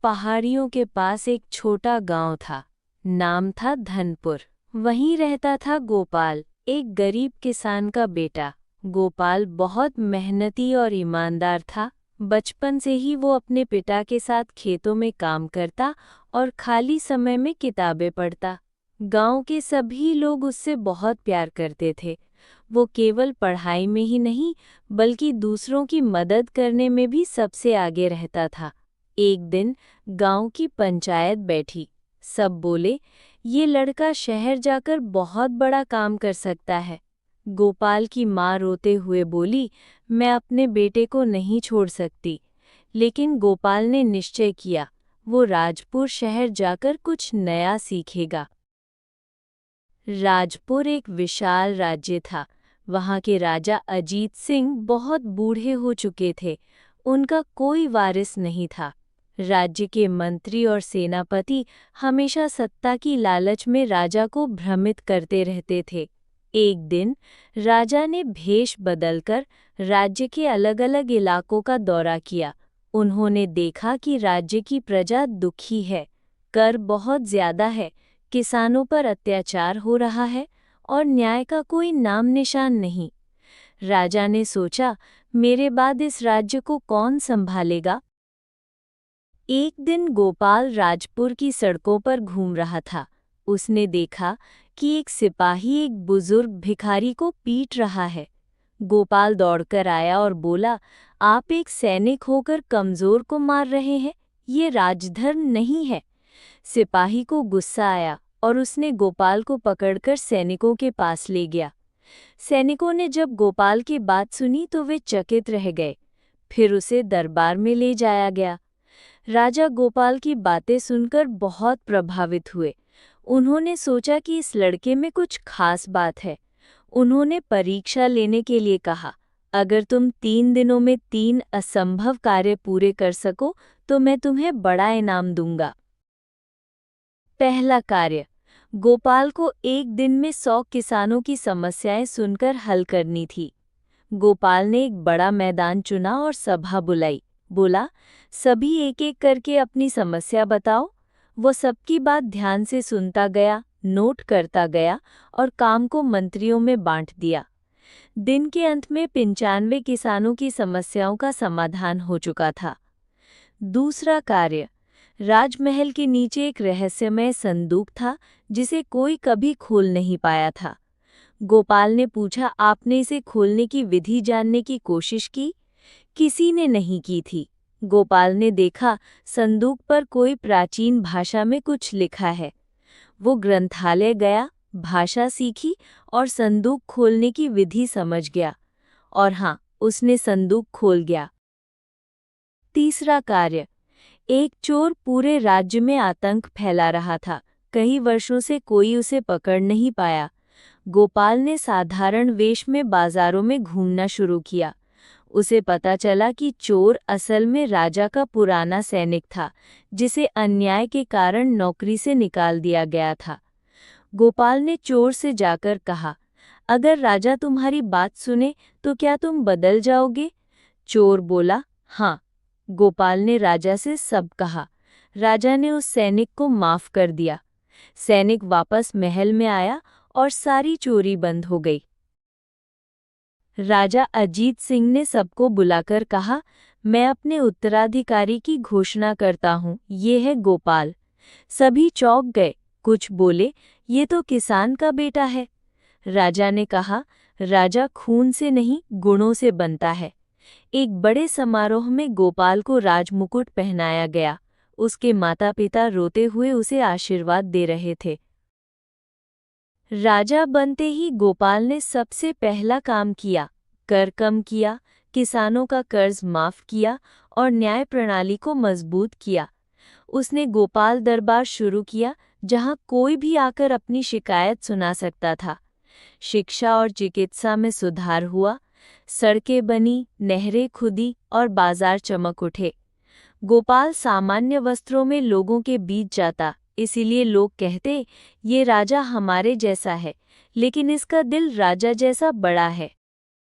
पहाड़ियों के पास एक छोटा गांव था। नाम था धनपुर। वहीं रहता था गोपाल, एक गरीब किसान का बेटा। गोपाल बहुत मेहनती और ईमानदार था। बचपन से ही वो अपने पिता के साथ खेतों में काम करता और खाली समय में किताबें पढ़ता। गांव के सभी लोग उससे बहुत प्यार करते थे। वो केवल पढ़ाई में ही नहीं, बल्कि दूसरों की मदद करने में भी सबसे आगे रहता था। एक दिन गांव की पंचायत बैठी। सब बोले, ये लड़का शहर जाकर बहुत बड़ा काम कर सकता है। गोपाल की माँ रोते हुए बोली, मैं अपने बेटे को नहीं छोड़ सकती। लेकिन गोपाल ने निश्चय किया, वो राजपुर शहर जाकर कुछ नया सीखेगा। राजपुर एक विशाल राज्य था। वहाँ के राजा अजीत सिंह बहुत बूढ़े हो चुके थे। उनका कोई वारिस नहीं था। राज्य के मंत्री और सेनापति हमेशा सत्ता की लालच में राजा को भ्रमित करते रहते थे। एक दिन राजा ने भेष बदलकर राज्य के अलग-अलग इलाकों का दौरा किया। उन्होंने देखा कि राज्य की प्रजा दुखी है, कर बहुत ज्यादा है, किसानों पर अत्याचार हो रहा है और न्याय का कोई नाम निशान नहीं। राजा ने सोचा, मेरे बाद इस राज्य को कौन संभालेगा? एक दिन गोपाल राजपुर की सड़कों पर घूम रहा था। उसने देखा कि एक सिपाही एक बुजुर्ग भिखारी को पीट रहा है। गोपाल दौड़कर आया और बोला, आप एक सैनिक होकर कमजोर को मार रहे हैं, ये राजधर्म नहीं है। सिपाही को गुस्सा आया और उसने गोपाल को पकड़कर सैनिकों के पास ले गया। सैनिकों ने जब गोपाल की बात सुनी तो वे चकित रह गए। फिर उसे दरबार में ले जाया गया। राजा गोपाल की बातें सुनकर बहुत प्रभावित हुए। उन्होंने सोचा कि इस लड़के में कुछ खास बात है। उन्होंने परीक्षा लेने के लिए कहा, अगर तुम 3 दिनों में 3 असंभव कार्य पूरे कर सको तो मैं तुम्हें बड़ा इनाम दूंगा। पहला कार्य, गोपाल को एक दिन में 100 किसानों की समस्याएं सुनकर हल करनी थी। गोपाल ने एक बड़ा मैदान चुना और सभा बुलाई। बोला, सभी एक एक करके अपनी समस्या बताओ। वो सबकी बात ध्यान से सुनता गया, नोट करता गया और काम को मंत्रियों में बांट दिया। दिन के अंत में 95 किसानों की समस्याओं का समाधान हो चुका था। दूसरा कार्य, राजमहल के नीचे एक रहस्यमय संदूक था जिसे कोई कभी खोल नहीं पाया था। गोपाल ने पूछा, आपने इसे खोलने की विधि जानने की कोशिश की? किसी ने नहीं की थी। गोपाल ने देखा, संदूक पर कोई प्राचीन भाषा में कुछ लिखा है। वो ग्रंथालय गया, भाषा सीखी और संदूक खोलने की विधि समझ गया। और हाँ, उसने संदूक खोल गया। तीसरा कार्य, एक चोर पूरे राज्य में आतंक फैला रहा था। कई वर्षों से कोई उसे पकड़ नहीं पाया। गोपाल ने साधारण वेश में बाजारों में घूमना शुरू किया। उसे पता चला कि चोर असल में राजा का पुराना सैनिक था, जिसे अन्याय के कारण नौकरी से निकाल दिया गया था। गोपाल ने चोर से जाकर कहा, अगर राजा तुम्हारी बात सुने तो क्या तुम बदल जाओगे? चोर बोला, हाँ। गोपाल ने राजा से सब कहा। राजा ने उस सैनिक को माफ कर दिया। सैनिक वापस महल में आया और सारी चोरी बंद हो गई। राजा अजीत सिंह ने सबको बुलाकर कहा, मैं अपने उत्तराधिकारी की घोषणा करता हूँ, ये है गोपाल। सभी चौंक गए। कुछ बोले, ये तो किसान का बेटा है। राजा ने कहा, राजा खून से नहीं, गुणों से बनता है। एक बड़े समारोह में गोपाल को राजमुकुट पहनाया गया। उसके माता पिता रोते हुए उसे आशीर्वाद दे रहे थे। राजा बनते ही गोपाल ने सबसे पहला काम किया, कर कम किया, किसानों का कर्ज माफ किया और न्याय प्रणाली को मजबूत किया। उसने गोपाल दरबार शुरू किया, जहां कोई भी आकर अपनी शिकायत सुना सकता था। शिक्षा और चिकित्सा में सुधार हुआ। सड़कें बनी, नहरें खुदी और बाजार चमक उठे। गोपाल सामान्य वस्त्रों में लोगों के बीच जाता, इसीलिए लोग कहते, ये राजा हमारे जैसा है, लेकिन इसका दिल राजा जैसा बड़ा है।